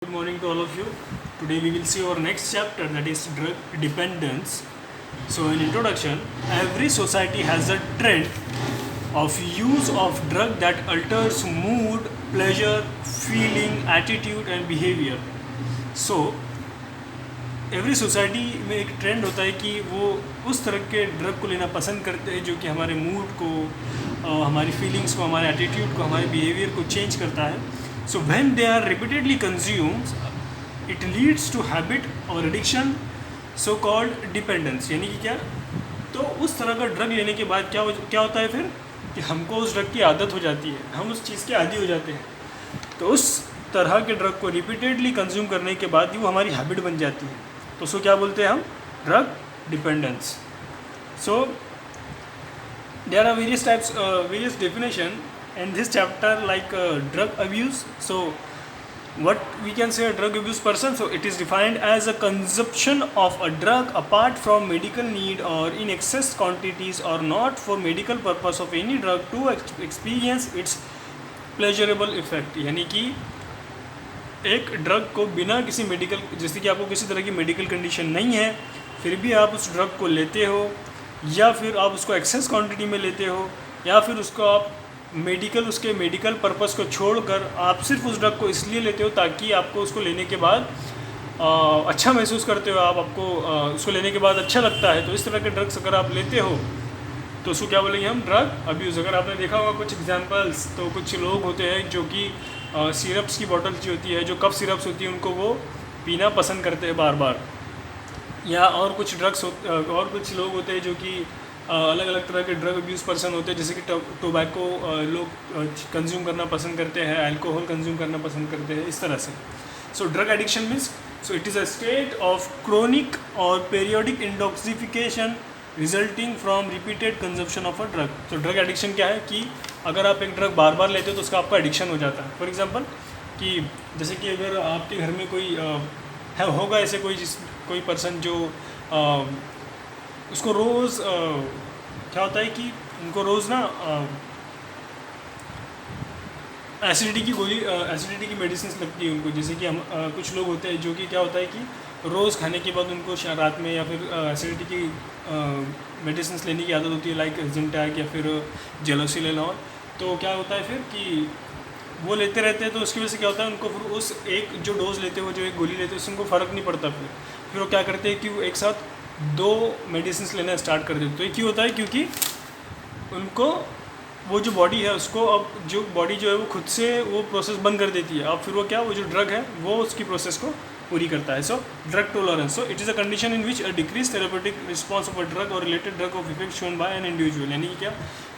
Good morning to all of you. Today we will see our next chapter, that is drug dependence. So in introduction, every society has a trend of use of drug that alters mood, pleasure, feeling, attitude and behavior. So every society में एक trend होता है कि वो उस तरह के drug को लेना पसंद करते हैं जो कि हमारे मूड को, हमारी फीलिंग्स को, हमारे एटीट्यूड को, हमारे बिहेवियर को चेंज करता है. So when they are repeatedly consumed it leads to habit और एडिक्शन, सो कॉल्ड डिपेंडेंस. यानी कि क्या, तो उस तरह का ड्रग लेने के बाद क्या होता है फिर कि हमको उस ड्रग की आदत हो जाती है, हम उस चीज़ के आदी हो जाते हैं. तो उस तरह के ड्रग को रिपीटेडली कंज्यूम करने के बाद ही वो हमारी हैबिट बन जाती है. तो उसको क्या बोलते हैं हम? Drug dependence. So there are various types, various definition in this chapter, like drug abuse. So what we can say a drug abuse person? So it is defined as a consumption of a drug apart from medical need or in excess quantities or not for medical purpose of any drug to experience its pleasurable effect. यानी कि एक drug को बिना किसी medical, जैसे कि आपको किसी तरह की मेडिकल कंडीशन नहीं है, फिर भी आप उस ड्रग को लेते हो, या फिर आप उसको एक्सेस क्वांटिटी में लेते हो, या फिर उसको आप उसके मेडिकल पर्पस को छोड़कर आप सिर्फ उस ड्रग को इसलिए लेते हो ताकि आपको उसको लेने के बाद अच्छा महसूस करते हो, आपको उसको लेने के बाद अच्छा लगता है. तो इस तरह के ड्रग्स अगर आप लेते हो तो उसको क्या बोलेंगे हम? Drug abuse. अगर आपने देखा होगा कुछ एग्जांपल्स, तो कुछ लोग होते हैं जो कि सिरप्स की बॉटल्स जो होती है, जो कफ सिरप्स होती है, उनको वो पीना पसंद करते हैं बार बार. या और कुछ ड्रग्स और कुछ लोग होते हैं जो कि अलग अलग तरह के ड्रग अब्यूज़ पर्सन होते हैं, जैसे कि टोबैको लोग कंज्यूम करना पसंद करते हैं, अल्कोहल कंज्यूम करना पसंद करते हैं, इस तरह से. So drug addiction means, so it is a state of chronic और periodic intoxification resulting from repeated consumption of a drug. तो ड्रग एडिक्शन क्या है कि अगर आप एक ड्रग बार बार लेते हो तो उसका आपका एडिक्शन हो जाता है. फॉर एग्जांपल कि जैसे कि अगर आपके घर में कोई होगा ऐसे कोई पर्सन जो उसको रोज़ क्या होता है कि उनको रोज़ ना एसिडिटी की गोली, एसिडिटी की मेडिसिन लगती है उनको. जैसे कि हम कुछ लोग होते हैं जो कि क्या होता है कि रोज़ खाने के बाद उनको रात में या फिर एसिडिटी की मेडिसिन लेने की आदत होती है, लाइक जिंटैक या फिर जेलोसिलेनॉल. तो क्या होता है फिर कि वो लेते रहते हैं, तो उसकी वजह से क्या होता है, उनको फिर उस एक जो डोज़ लेते हो, जो एक गोली लेते हैं, उससे उनको फ़र्क नहीं पड़ता. फिर वो क्या करते हैं कि वो एक साथ 2 मेडिसिन लेना स्टार्ट कर देते. तो ये क्यों होता है? क्योंकि उनको वो जो बॉडी है उसको, अब जो बॉडी जो है वो खुद से वो प्रोसेस बंद कर देती है. अब फिर वो क्या, वो जो ड्रग है वो उसकी प्रोसेस को पूरी करता है. So drug tolerance. So it is a condition in which a decrease therapeutic response of a drug और related drug of effect shown by an individual. यानी कि क्या,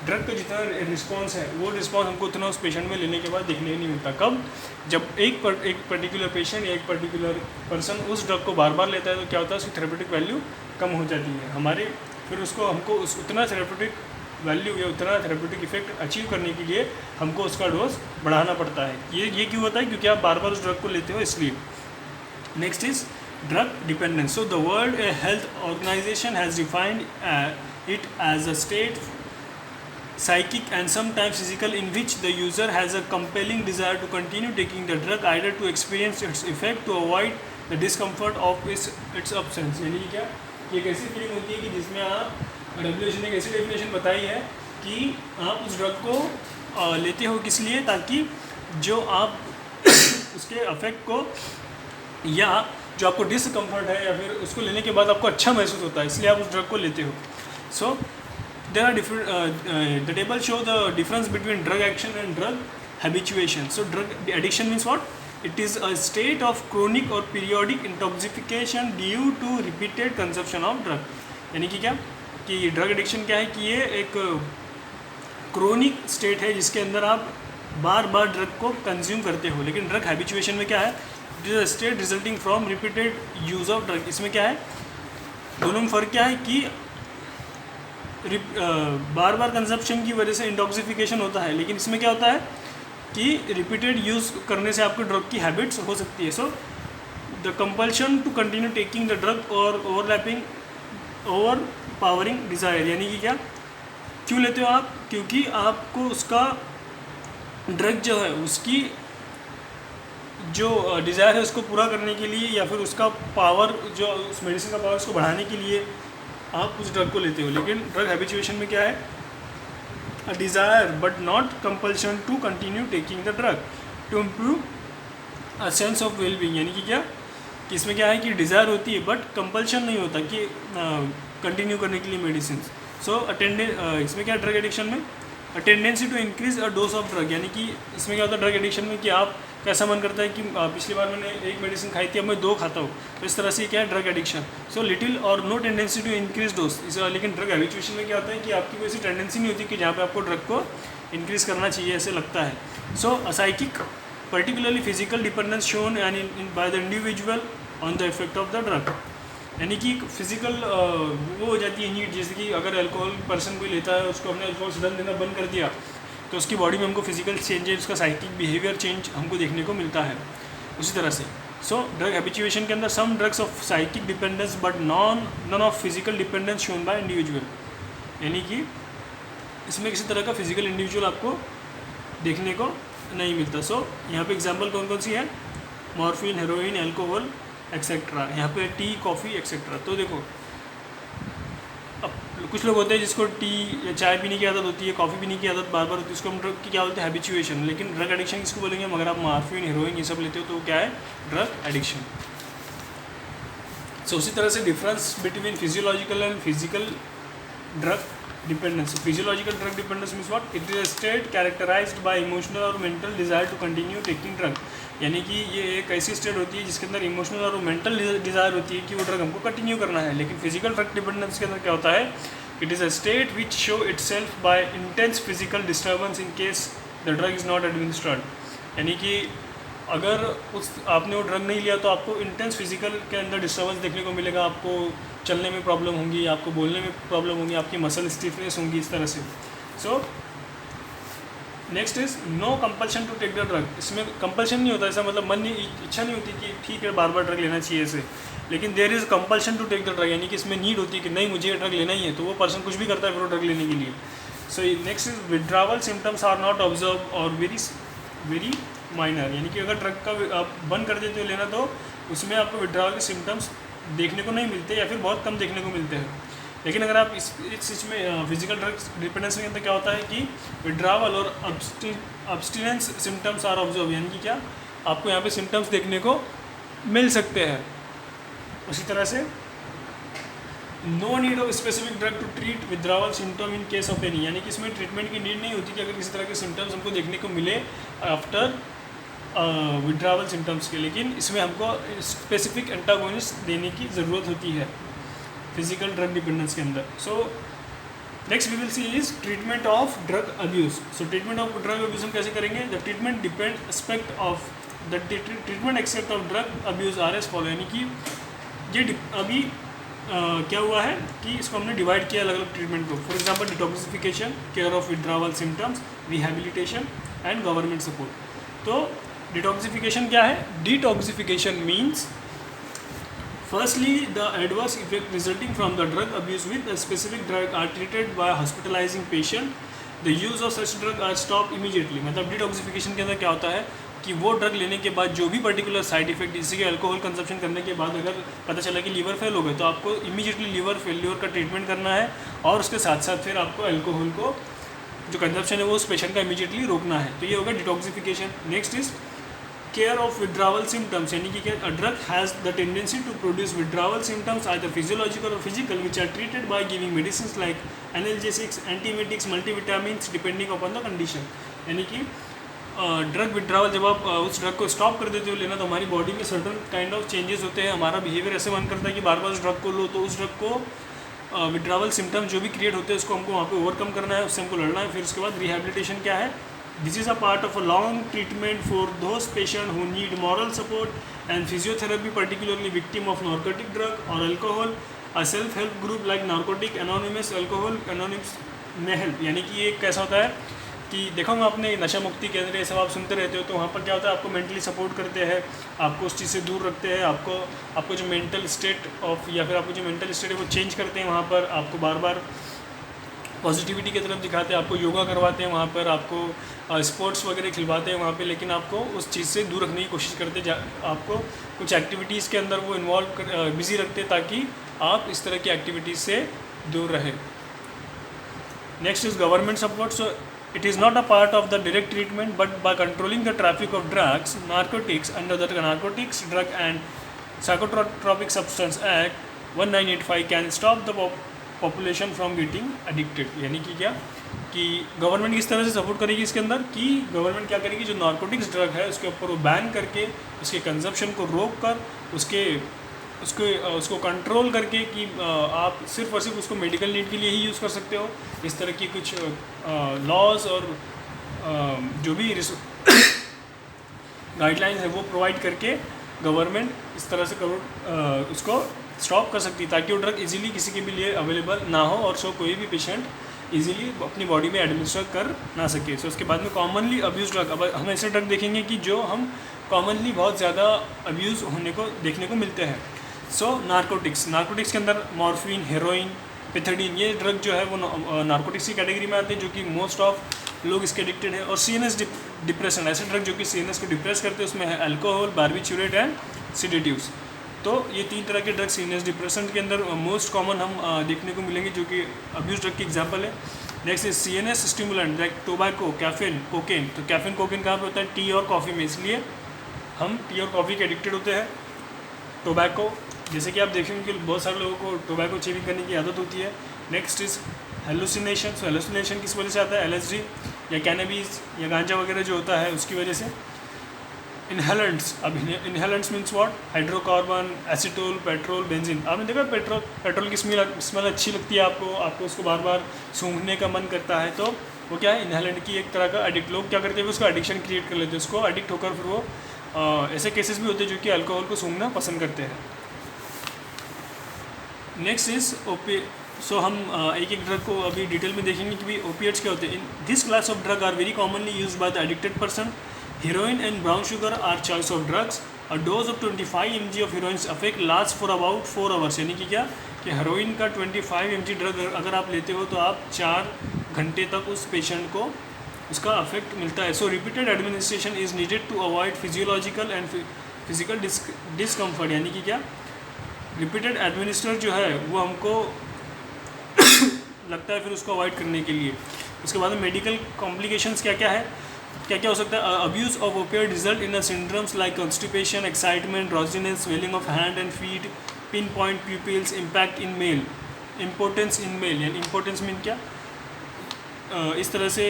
ड्रग का जितना रिस्पॉन्स है वो रिस्पॉन्स हमको उतना उस पेशेंट में लेने के बाद देखने नहीं मिलता. कब? जब एक पर्टिकुलर पेशेंट या एक पर्टिकुलर पर्सन उस ड्रग को बार बार लेता है, तो क्या होता है, उसकी थेरेपेटिक वैल्यू कम हो जाती है हमारे. फिर उसको हमको उतना थेरेपेटिक वैल्यू या उतना थेरेपेटिक इफेक्ट अचीव करने के लिए हमको उसका डोज बढ़ाना पड़ता है. ये क्यों होता है? क्योंकि आप बार बार उस ड्रग को लेते हो, इसलिए. Next is drug dependence. So the world health organization has defined it as a state, psychic and sometimes physical, in which the user has a compelling desire to continue taking the drug either to experience its effect to avoid the discomfort of its absence. यानी कि क्या, ये एक ऐसी feeling होती है कि जिसमें आप, WHO ने एक ऐसी डेफिनेशन बताई है कि आप उस ड्रग को लेते हो किस लिए, ताकि जो आप उसके अफेक्ट को, या जो आपको डिसकम्फर्ट है, या फिर उसको लेने के बाद आपको अच्छा महसूस होता है, इसलिए आप उस ड्रग को लेते हो. सो there are different the table show the difference between drug action and drug habituation. So drug addiction means what? It is a state of chronic or periodic intoxication due to repeated consumption of drug. यानी कि क्या, कि drug addiction क्या है कि ये एक chronic state है जिसके अंदर आप बार बार ड्रग को कंज्यूम करते हो. लेकिन ड्रग हैबिचुएशन में क्या है? It is a state resulting from repeated use of drug. इसमें क्या है, दोनों में फ़र्क क्या है कि बार बार कंजप्शन की वजह से इंटॉक्सिफिकेशन होता है, लेकिन इसमें क्या होता है कि रिपीटेड यूज़ करने से आपको ड्रग की हैबिट्स हो सकती है. So the compulsion to continue taking the drug और ओवर पावरिंग डिज़ायर. यानी कि क्या, क्यों लेते हो आप? क्योंकि आपको उसका ड्रग जो है उसकी जो डिज़ायर है उसको पूरा करने के लिए या फिर उसका पावर, जो उस मेडिसिन का पावर उसको बढ़ाने के लिए आप उस ड्रग को लेते हो। लेकिन ड्रग हैबिचुएशन में क्या है, a desire but not compulsion to continue taking the drug to improve a sense of well being. यानी कि क्या, कि इसमें क्या है कि डिज़ायर होती है बट कंपल्शन नहीं होता कि कंटिन्यू करने के लिए मेडिसिन। सो इसमें क्या ड्रग एडिक्शन में tendency to increase a dose of drug, यानी कि इसमें क्या होता है ड्रग एडिक्शन में कि आप कैसा मन करता है कि पिछली बार मैंने एक मेडिसिन खाई थी, अब मैं 2 खाता हूँ, तो इस तरह से क्या है ड्रग एडिक्शन। सो लिटिल और no tendency to increase dose is. लेकिन ड्रग हैबिचुएशन में क्या होता है कि आपकी कोई ऐसी टेंडेंसी नहीं होती कि जहाँ पे आपको ड्रग को इंक्रीज करना चाहिए ऐसे लगता है। So a psychic particularly physical dependence shown and in by the individual on the effect of the drug, यानी कि फिजिकल वो हो जाती है नीड। जैसे कि अगर अल्कोहल पर्सन कोई लेता है, उसको हमने अल्कोहल सडन देना बंद कर दिया, तो उसकी बॉडी में हमको फिजिकल चेंजेस, उसका साइकिक बिहेवियर चेंज हमको देखने को मिलता है। उसी तरह से ड्रग हैबिचुएशन के अंदर some drugs of psychic dependence but none of physical dependence shown by individual, यानी कि इसमें किसी तरह का फिजिकल इंडिविजुअल आपको देखने को नहीं मिलता। यहाँ पे एग्जाम्पल कौन कौन सी है, मॉर्फिन, हेरोइन, एल्कोहल एक्सेट्रा, यहाँ पे टी, कॉफ़ी एक्सेट्रा। तो देखो अब कुछ लोग होते हैं जिसको टी या चाय पीने की आदत होती है, कॉफ़ी पीने की आदत बार बार होती है, उसको हम ड्रग की क्या बोलते हैं, हैबिचुएशन। लेकिन ड्रग एडिक्शन किसको बोलेंगे, अगर आप मॉर्फिन, हेरोइन ये सब लेते हो तो क्या है, ड्रग एडिक्शन। उसी तरह से difference between physiological and physical drug dependence. Physiological drug dependence means what, it is a state characterized by emotional और mental desire to continue taking drug, यानी कि ये एक ऐसी स्टेट होती है जिसके अंदर इमोशनल और मेंटल डिजायर होती है कि वो ड्रग हमको कंटिन्यू करना है। लेकिन फिजिकल ड्रग डिपेंडेंस के अंदर क्या होता है, it is a state which show itself by intense physical disturbance in case the drug is not administered, यानी कि अगर आपने वो ड्रग नहीं लिया तो आपको इंटेंस फिजिकल के अंदर डिस्टर्बेंस देखने को मिलेगा, आपको चलने में प्रॉब्लम होंगी, आपको बोलने में प्रॉब्लम होंगी, आपकी मसल स्टिफनेस होंगी, इस तरह से। Next is no compulsion to take the drug. इसमें कंपल्शन नहीं होता, ऐसा मतलब मन नहीं, इच्छा नहीं होती कि ठीक है बार बार ड्रग लेना चाहिए ऐसे, लेकिन there is compulsion to take the drug, यानी कि इसमें नीड होती है कि नहीं मुझे ये ड्रग लेना ही है, तो वो पर्सन कुछ भी करता है फिर वो ड्रग लेने के लिए। So next is withdrawal symptoms are not observe और वेरी माइनर, यानी कि अगर ड्रग का आप बंद कर देते हो लेना तो उसमें आपको विड्रावल के सिम्टम्स देखने को नहीं मिलते या फिर बहुत कम देखने को मिलते हैं। लेकिन अगर आप इस चीज़ में फिजिकल ड्रग्स डिपेंडेंस के अंदर क्या होता है कि विड्रावल और अब्स्टिनेंस सिम्टम्स आर ऑब्जर्व, यानी कि क्या आपको यहाँ पे सिम्टम्स देखने को मिल सकते हैं। उसी तरह से no need of specific drug to treat withdrawal symptom in case of any, यानी कि इसमें ट्रीटमेंट की नीड नहीं होती कि अगर किसी तरह के सिम्टम्स हमको देखने को मिले आफ्टर विड्रावल सिम्टम्स के, लेकिन इसमें हमको स्पेसिफिक एंटागोनिस्ट देने की ज़रूरत होती है फिजिकल ड्रग डिपेंडेंस के अंदर। So next we will see is treatment of drug abuse. So treatment of drug abuse हम कैसे करेंगे, the treatment depend aspect of the treatment except of drug abuse are as follow, यानी कि ये अभी क्या हुआ है कि इसको हमने डिवाइड किया अलग अलग ट्रीटमेंट को। For example detoxification, care of withdrawal symptoms, rehabilitation and government support. तो डिटॉक्सिफिकेशन क्या है, detoxification means firstly the adverse effect resulting from the drug abuse with a specific drug are treated by hospitalizing patient, the use of such drug are stopped immediately। मतलब detoxification के अंदर क्या होता है कि वो ड्रग लेने के बाद जो भी पर्टिकुलर साइड इफेक्ट, जैसे कि अल्कोहल कंजप्शन करने के बाद अगर पता चला कि लीवर फेल हो गए तो आपको इमीडिएटली लीवर फेल्योर का ट्रीटमेंट करना है और उसके साथ साथ फिर आपको अल्कोहल को जो कंजप्शन है वो उस पेशेंट का इमीडिएटली रोकना है, तो ये होगा detoxification. Next is care of withdrawal symptoms, यानी कि a drug has the tendency to produce withdrawal symptoms either physiological और physical which are treated by giving medicine like analgesics, antiemetics, multivitamins depending upon the condition, यानी कि drug withdrawal जब आप उस drug को stop कर देते हो लेना तो हमारी बॉडी में सर्टन काइंड ऑफ चेंजेस होते हैं, हमारा बिहेवियर ऐसे मन करता है कि बार बार उस ड्रग को लो, तो उस ड्रग को विड्रावल सिम्टम्स जो भी क्रिएट होते हैं उसको हमको वहाँ पे ओवरकम करना है, उससे हमको लड़ना है। फिर उसके बाद रिहेबिलिटेशन क्या है, this is a part of a long treatment for those patients who need moral support and physiotherapy, particularly victim of narcotic drug or alcohol। a self help group like narcotic anonymous, alcohol anonymous may help, यानी कि ये कैसा होता है कि देखो मैं आपने नशा मुक्ति केंद्र ये सब आप सुनते रहते हो, तो वहाँ पर क्या होता है आपको मेंटली सपोर्ट करते हैं, आपको उस चीज़ से दूर रखते हैं, आपको जो मेंटल स्टेट ऑफ या फिर आपको जो मेंटल स्टेट है वो चेंज करते हैं, वहाँ पर आपको बार बार पॉजिटिविटी की तरफ दिखाते हैं, आपको योगा करवाते हैं वहाँ पर, आपको स्पोर्ट्स वगैरह खिलवाते हैं वहाँ पे, लेकिन आपको उस चीज़ से दूर रखने की कोशिश करते हैं, आपको कुछ एक्टिविटीज़ के अंदर वो इन्वॉल्व बिजी रखते हैं ताकि आप इस तरह की एक्टिविटीज़ से दूर रहें। Next is government support. So it is not a part of the direct treatment, but by controlling the traffic of drugs, narcotics under the Narcotics, Drug and Psychotropic Substance Act 1985 can stop the population from getting addicted। यानी कि क्या कि government किस तरह से support करेगी इसके अंदर, कि गवर्नमेंट क्या करेगी, जो नार्कोटिक्स ड्रग है उसके ऊपर वो बैन करके उसके कंजप्शन को रोक कर उसको कंट्रोल करके कि आप सिर्फ और सिर्फ उसको मेडिकल नीड के लिए ही यूज़ कर सकते हो। इस तरह की कुछ लॉज और जो भी गाइडलाइंस है वो प्रोवाइड करके गवर्नमेंट इस तरह से उसको स्टॉप कर सकती है ताकि वो ड्रग इजीली किसी के भी लिए अवेलेबल ना हो और सो कोई भी पेशेंट इजीली अपनी बॉडी में एडमिनिस्टर कर ना सके। सो उसके बाद में कॉमनली अब्यूज ड्रग, अब हम ऐसे ड्रग देखेंगे कि जो हम कॉमनली बहुत ज़्यादा अब्यूज़ होने को देखने को मिलते हैं। सो नार्कोटिक्स के अंदर मॉर्फिन, हेरोइन, पेथेडिन, ये ड्रग जो है वो नार्कोटिक्स की कैटेगरी में आते हैं, जो कि मोस्ट ऑफ लोग इसके एडिक्टेड है। और सीएनएस डिप्रेशन, ऐसे ड्रग जो कि सीएनएस को डिप्रेस करते हैं, उसमें है अल्कोहल, बार्बिचुरेट एंड सिडेटिव्स। तो ये 3 तरह के ड्रग सीएनएस डिप्रेशन के अंदर मोस्ट कॉमन हम देखने को मिलेंगे, जो कि अब्यूज ड्रग की एग्जाम्पल है। Next is CNS stimulant like tobacco, caffeine, cocaine. तो कैफीन कोकेन कहाँ पे होता है, टी और कॉफ़ी में, इसलिए हम टी और कॉफ़ी के एडिक्टेड होते हैं। टोबैको, जैसे कि आप देखेंगे कि बहुत सारे लोगों को टोबैको चेविंग करने की आदत होती है। Next is hallucination. So hallucination किस वजह से आता है, एलएसडी या कैनबीज या गांजा वगैरह जो होता है उसकी वजह से। इनहेलेंट्स, अब inhalants means what, hydrocarbon, acetol, petrol, benzene. आपने देखा पेट्रोल की स्मेल अच्छी लगती है आपको उसको बार बार सूंघने का मन करता है, तो वो क्या है, इनहेलेंट की एक तरह का एडिक्ट। लोग क्या करते हैं, उसको एडिक्शन क्रिएट कर लेते हैं, उसको एडिक्ट होकर फिर वो ऐसे केसेस भी होते हैं जो कि अल्कोहल को सूंघना पसंद करते हैं। Next is OP. सो हम एक एक ड्रग को अभी डिटेल में देखेंगे कि भाई ओपिएट्स क्या होते हैं। In this class of drug are very commonly use by the addicted person. Heroin and brown sugar are choice of drugs. A dose of 25 mg of heroin's effect lasts for about 4 hours। यानी कि क्या कि heroin का 25 mg drug अगर आप लेते हो तो आप 4 घंटे तक उस पेशेंट को उसका अफेक्ट मिलता है। So repeated administration is needed to avoid physiological and physical discomfort. यानी कि क्या रिपीटेड एडमिनिस्टर जो है वो हमको लगता है फिर उसको अवॉइड करने के लिए। उसके बाद में मेडिकल कॉम्प्लिकेशंस क्या क्या है, क्या क्या हो सकता है। Abuse of opioid result in syndromes like constipation, excitement, drowsiness, swelling of hand and feet, pin point pupils, impact in male, importance in male. यानी इम्पोर्टेंस मीन क्या, इस तरह से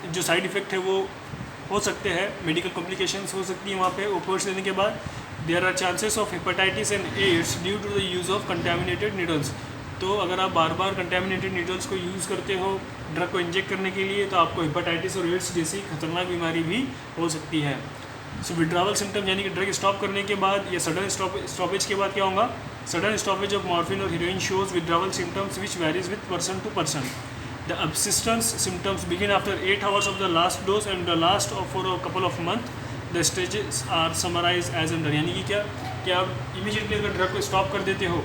जो साइड इफ़ेक्ट है वो हो सकते हैं, मेडिकल कॉम्प्लिकेशंस हो सकती है वहाँ पे ओपियोइड्स लेने के बाद। There are chances of hepatitis and AIDS due to the use of contaminated needles. तो अगर आप बार बार कंटेमिनेटेड नीडल्स को यूज़ करते हो ड्रग को इंजेक्ट करने के लिए, तो आपको हेपेटाइटिस और एड्स जैसी खतरनाक बीमारी भी हो सकती है। सो विड्रावल सिम्टम, यानी कि ड्रग स्टॉप करने के बाद या सडन स्टॉपेज के बाद क्या होगा, सडन स्टॉपेज ऑफ मॉर्फिन और heroin shows withdrawal symptoms which varies with person to person. The abstinence symptoms begin after 8 hours of the last dose and the last of for a couple of month. The stages are summarise as under. यानी कि क्या कि आप immediately अगर drug को stop कर देते हो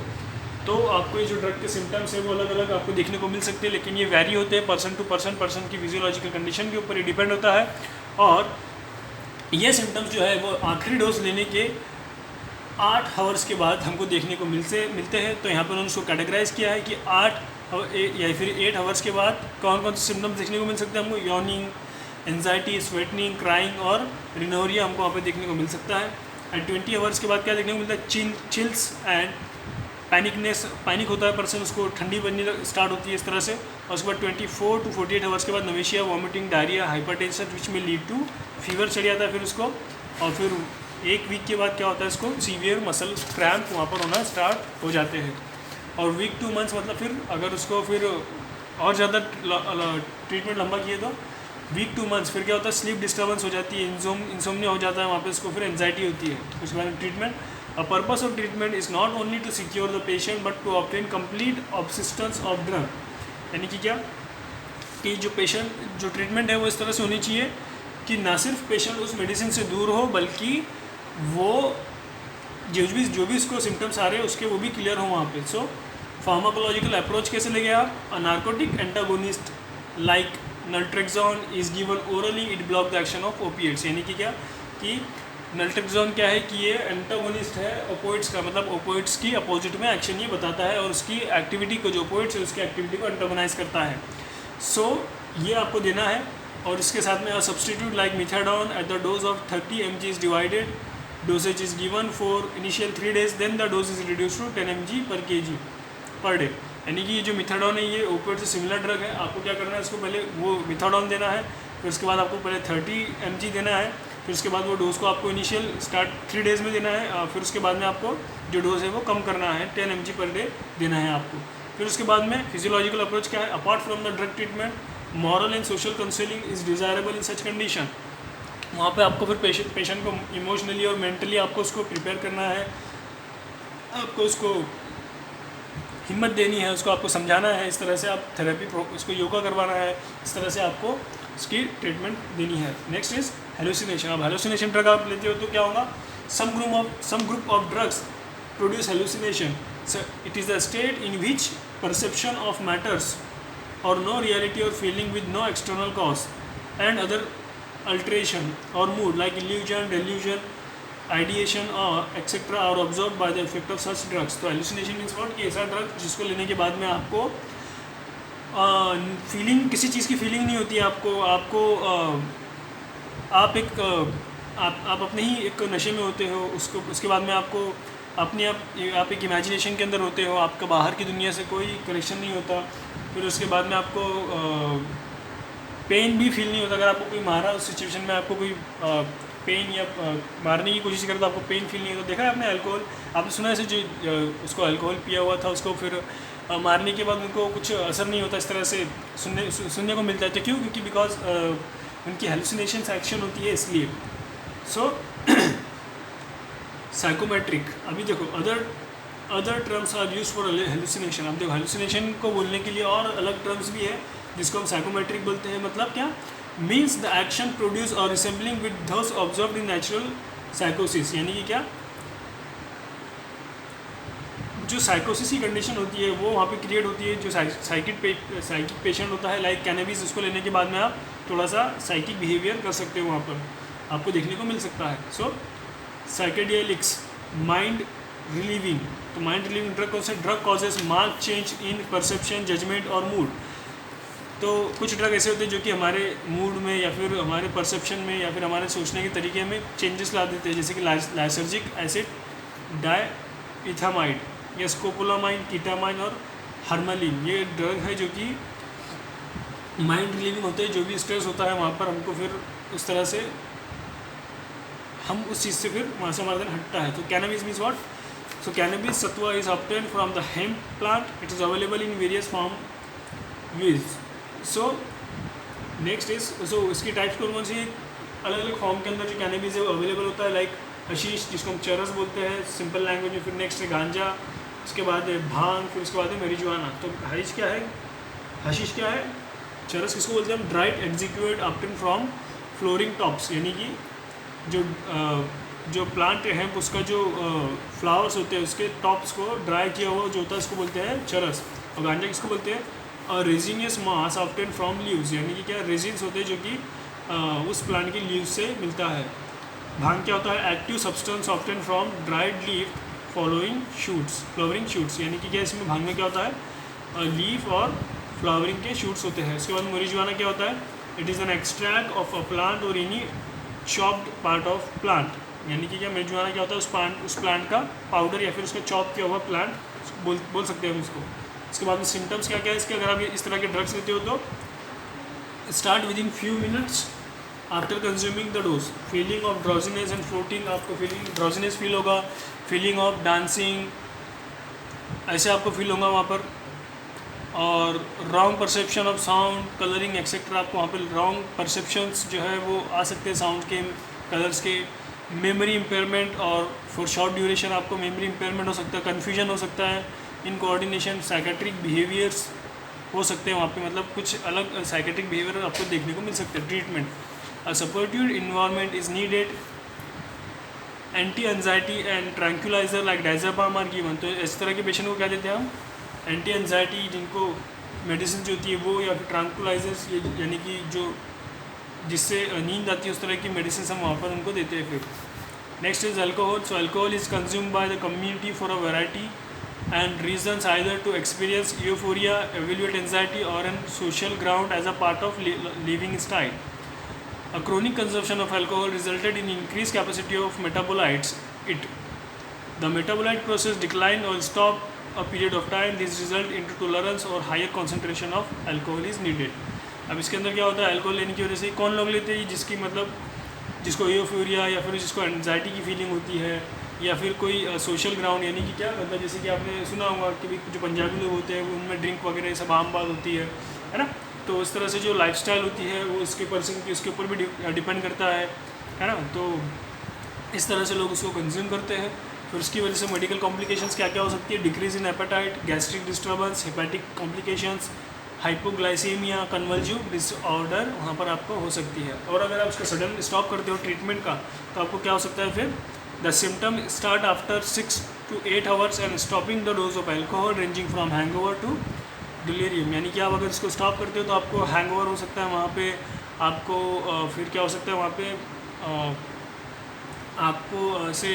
तो आपको ये जो ड्रग के सिम्टम्स है वो अलग अलग आपको देखने को मिल सकते हैं, लेकिन ये वैरी होते हैं पर्सन टू पर्सन, पर्सन की फिजियोलॉजिकल कंडीशन के ऊपर ये डिपेंड होता है। और ये सिम्टम्स जो है वो आखिरी डोज लेने के 8 hours के बाद हमको देखने को मिलते हैं। तो यहाँ पर उन्होंने उसको कैटेगराइज किया है कि 8 या फिर 8 hours के बाद कौन कौन से सिम्टम्स देखने को मिल सकते हैं हमको। यॉर्निंग, एंजाइटी, स्वेटनिंग, क्राइंग और रिनोरिया हमको वहाँ पर देखने को मिल सकता है। एंड 20 hours के बाद क्या देखने को मिलता है, चिल्स एंड पैनिक होता है पर्सन, उसको ठंडी बननी स्टार्ट होती है इस तरह से। और उसके बाद 24 to 48 hours के बाद नवेशिया, वॉमिटिंग, डायरिया, हाइपरटेंशन विच में लीड टू फीवर चढ़ जाता है फिर उसको। और फिर 1 week के बाद क्या होता है, इसको सीवियर मसल क्रैम्प वहाँ पर होना स्टार्ट हो जाते हैं। और वीक 2 months मतलब फिर अगर उसको फिर और ज़्यादा ट्रीटमेंट लंबा किए तो वीक 2 months फिर क्या होता है, स्लीप डिस्टर्बेंस हो जाती है, इंसोम्निया हो जाता है वहाँ पे, उसको फिर एंजाइटी होती है। उसके बाद treatment, A purpose of treatment is not only to secure the patient but to obtain complete abstinence of drug। यानी कि क्या कि जो पेशेंट जो ट्रीटमेंट है वो इस तरह से होनी चाहिए कि ना सिर्फ पेशेंट उस मेडिसिन से दूर हो, बल्कि वो जो भी उसको सिम्टम्स आ रहे हैं उसके वो भी क्लियर हो वहाँ पे। सो फार्माकोलॉजिकल अप्रोच कैसे लेंगे आप? A narcotic antagonist like naltrexone is given orally, it block the action of opiates. यानी कि क्या कि नल्ट्रेक्सोन क्या है कि ये एंटागोनिस्ट है ओपोइड्स का, मतलब ओपोइड्स की अपोजिट में एक्शन ये बताता है और उसकी एक्टिविटी को, जो ओपोइड्स है उसकी एक्टिविटी को एंटागोनाइज करता है। सो ये आपको देना है। और इसके साथ में substitute like methadone at the dose of 30 mg is divided, dosage is given for initial 3 days, then the dose is reduce to 10 mg per kg per day. यानी कि ये जो मिथाडोन है ये ओपियोइड से सिमिलर ड्रग है। आपको क्या करना है, इसको पहले वो मिथाडोन देना है, फिर उसके बाद आपको पहले 30 mg देना है, फिर उसके बाद वो डोज को आपको इनिशियल स्टार्ट 3 days में देना है, फिर उसके बाद में आपको जो डोज है वो कम करना है, 10 mg पर डे देना है आपको। फिर उसके बाद में फिजियोलॉजिकल अप्रोच क्या है? Apart from the drug treatment, moral and social counselling is desirable in such condition. वहाँ पे आपको फिर पेशेंट को इमोशनली और मेंटली आपको उसको प्रिपेयर करना है, आपको उसको हिम्मत देनी है, उसको आपको समझाना है, इस तरह से आप थेरेपी उसको योगा करवाना है, इस तरह से आपको उसकी ट्रीटमेंट देनी है। Next is hallucination. अब हेलुसिनेशन ड्रग आप लेते हो तो क्या होगा? Some group of drugs produce hallucination. It is the state in which perception of matters और नो रियलिटी और feeling with no external cause and other alteration or mood like illusion, delusion, ideation or etc. are absorbed by the effect of such drugs. तो hallucination means what? कि ऐसा drug जिसको लेने के बाद में आपको फीलिंग, किसी चीज़ की फीलिंग नहीं होती है आपको आप अपने ही एक नशे में होते हो, उसके बाद में आपको अपने आप एक इमेजिनेशन के अंदर होते हो, आपका बाहर की दुनिया से कोई कनेक्शन नहीं होता। फिर उसके बाद में आपको पेन भी फील नहीं होता। अगर आपको कोई मारा उस सिचुएशन में, आपको कोई पेन या मारने की कोशिश करे तो आपको पेन फील नहीं होता। देखा है आपने अल्कोहल, आपने सुना है जो उसको अल्कोहल पिया हुआ था उसको फिर मारने के बाद उनको कुछ असर नहीं होता, इस तरह से सुनने को मिलता है। तो क्यों? क्योंकि बिकॉज उनकी हेलुसिनेशन एक्शन होती है, इसलिए। सो साइकोमेट्रिक, अभी देखो other terms are use for hallucination. अब देखो हेलुसिनेशन को बोलने के लिए और अलग टर्म्स भी है जिसको हम साइकोमेट्रिक बोलते हैं। मतलब क्या? मीन्स द एक्शन प्रोड्यूस और resembling with those observed in natural साइकोसिस। यानी कि क्या, जो साइकोसिस की कंडीशन होती है वो वहाँ पे क्रिएट होती है। जो साइकिक पेशेंट होता है लाइक कैनबिस, उसको लेने के बाद में आप थोड़ा सा साइकिक बिहेवियर कर सकते हो, वहाँ पर आपको देखने को मिल सकता है। So psychedelics, mind relieving. तो माइंड रिलीविंग ड्रग कौन से? Drug causes mark change in perception, judgement और मूड। तो कुछ ड्रग ऐसे होते हैं जो कि हमारे मूड में या फिर हमारे परसेप्शन में या फिर हमारे सोचने के तरीके में चेंजेस ला देते हैं, जैसे कि लाइसर्जिक एसिड, डायइथामाइड या स्कोपोलामाइन, कीटामाइन और हर्मलिन। ये ड्रग है जो कि माइंड रिलीविंग होते हैं। जो भी स्ट्रेस होता है वहाँ पर हमको फिर उस तरह से हम उस चीज़ से फिर वहाँ से हमारा दिन हटता है। तो cannabis means what? So cannabis sativa is obtained from the hemp plant, it is available in various form use. So next is, so इसकी टाइप्स कौन सी? अलग अलग फॉर्म के अंदर जो कैनबिस है वो अवेलेबल होता है, लाइक हशीश जिसको हम चरस बोलते हैं सिंपल लैंग्वेज में, फिर नेक्स्ट है गांजा, उसके बाद है भांग, फिर उसके बाद है मैरिजुआना। तो हशीश क्या है? हशीश क्या है? चरस किसको बोलते हैं हम? Dried execute obtain from flooring tops. यानी कि जो प्लांट है उसका जो फ्लावर्स होते हैं उसके टॉप्स को ड्राई किया हुआ जो होता है उसको बोलते हैं चरस। और गांजा किसको बोलते हैं? Resinous mass obtain from leaves. यानी कि क्या, रेजिन्स होते हैं जो कि उस प्लांट की लीव्स से मिलता है। भांग क्या होता है? Active substance obtain from dried leaf flowering shoots. यानी कि क्या, इसमें भांग में क्या होता है? लीफ और फ्लावरिंग के शूट्स होते हैं। उसके बाद marijuana क्या होता है? It is an extract of a plant और any chopped part of plant. यानी कि क्या, marijuana क्या होता है? उस प्लांट का पाउडर या फिर उसका चॉप किया हुआ प्लांट बोल सकते हैं हम उसको। उसके बाद में सिम्टम्स क्या क्या है इसके? अगर आप इस तरह के ड्रग्स लेते हो तो start with in few minutes after consuming the dose, feeling of drowsiness and floating. आपको फीलिंग ड्राउजीनेस फील होगा, फीलिंग ऑफ डांसिंग ऐसे आपको फील होगा वहाँ पर। और wrong perception of sound, colouring etcetera, आपको वहाँ पर रॉन्ग परसेप्शंस जो है वो आ सकते हैं साउंड के, कलर्स के। मेमोरी इम्पेयरमेंट और फॉर शॉर्ट ड्यूरेशन आपको मेमोरी इम्पेयरमेंट हो सकता है, कन्फ्यूजन हो सकता है, इन कोऑर्डिनेशन, साइकेट्रिक बिहेवियर्स हो सकते हैं वहाँ पे, मतलब कुछ अलग साइकेट्रिक बिहेवियर आपको देखने को मिल सकते हैं। Treatment, a supportive environment is needed, anti anxiety and tranquilliser like diazepam are given. तो इस तरह के पेशेंट को क्या देते हैं हम? एंटी एंजाइटी जिनको मेडिसिन जो होती है वो, या फिर ट्रांकुलाइजर्स यानी कि जो जिससे नींद आती है उस तरह की मेडिसिन हम वहाँ पर उनको देते हैं। फिर next is alcohol. So alcohol is consume by the community for a variety and reasons, either to experience euphoria, evaluate anxiety, or on social ground as a part of living style. A chronic consumption of alcohol resulted in increased capacity of metabolites. The metabolite process decline or stop a period of time. This result into tolerance or higher concentration of alcohol is needed. अब इसके अंदर क्या होता है, alcohol लेने की वजह से कौन लोग लेते हैं, जिसकी मतलब जिसको यूफोरिया या फिर जिसको एंजाइटी की फीलिंग होती है, या फिर कोई सोशल ग्राउंड, यानी कि क्या मतलब जैसे कि आपने सुना होगा कि जो पंजाबी लोग होते हैं वो उनमें ड्रिंक वगैरह सब आम बात होती है ना। तो इस तरह से जो लाइफस्टाइल होती है वो इसके पर्सन की उसके ऊपर भी डिपेंड करता है ना। तो इस तरह से लोग उसको कंज्यूम करते हैं। फिर उसकी वजह से मेडिकल कॉम्प्लिकेशंस क्या क्या हो सकती है, decrease in appetite, gastric disturbance, hepatic complications, hypoglycaemia, convulsive disorder वहाँ पर आपको हो सकती है। और अगर आप उसका सडन स्टॉप करते हो ट्रीटमेंट का तो आपको क्या हो सकता है, फिर the symptom start after 6 to 8 hours and stopping the dose of alcohol ranging from hangover to delirium. यानी कि आप अगर इसको स्टॉप करते हो तो आपको हैंगओवर हो सकता है वहाँ पे, आपको फिर क्या हो सकता है वहाँ पे आपको ऐसे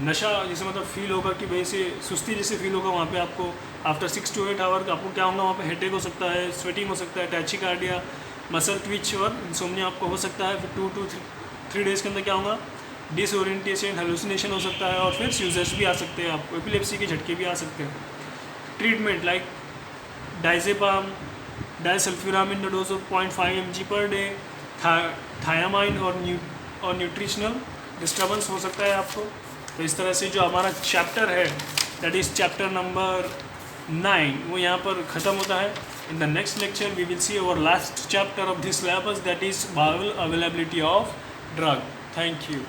नशा जैसे मतलब फील होगा कि भाई से सुस्ती जैसे फील होगा वहाँ पे आपको। आफ्टर 6 to 8 hours आपको क्या होगा वहाँ पे, हेडेक हो सकता है, स्वेटिंग हो सकता है, टैचिकार्डिया, मसल ट्विच और इंसोम्निया आपको हो सकता है। फिर 2 to 3 days के अंदर क्या होगा, डिसओरिएंटेशन, हेलुसिनेशन हो सकता है, और फिर सीजर्स भी आ सकते हैं, आपको एपिलेप्सी के झटके भी आ सकते हैं। Treatment like diazepam, disulfiram in the dose of 0.5 mg per day, thiamine और न्यूट्रिशनल डिस्टर्बेंस हो सकता है आपको। तो इस तरह से जो हमारा चैप्टर है दैट इज़ चैप्टर नंबर 9 वो यहाँ पर ख़त्म होता है। In the next lecture we will see our last chapter of this syllabus that is bioavailability of drug. Thank you.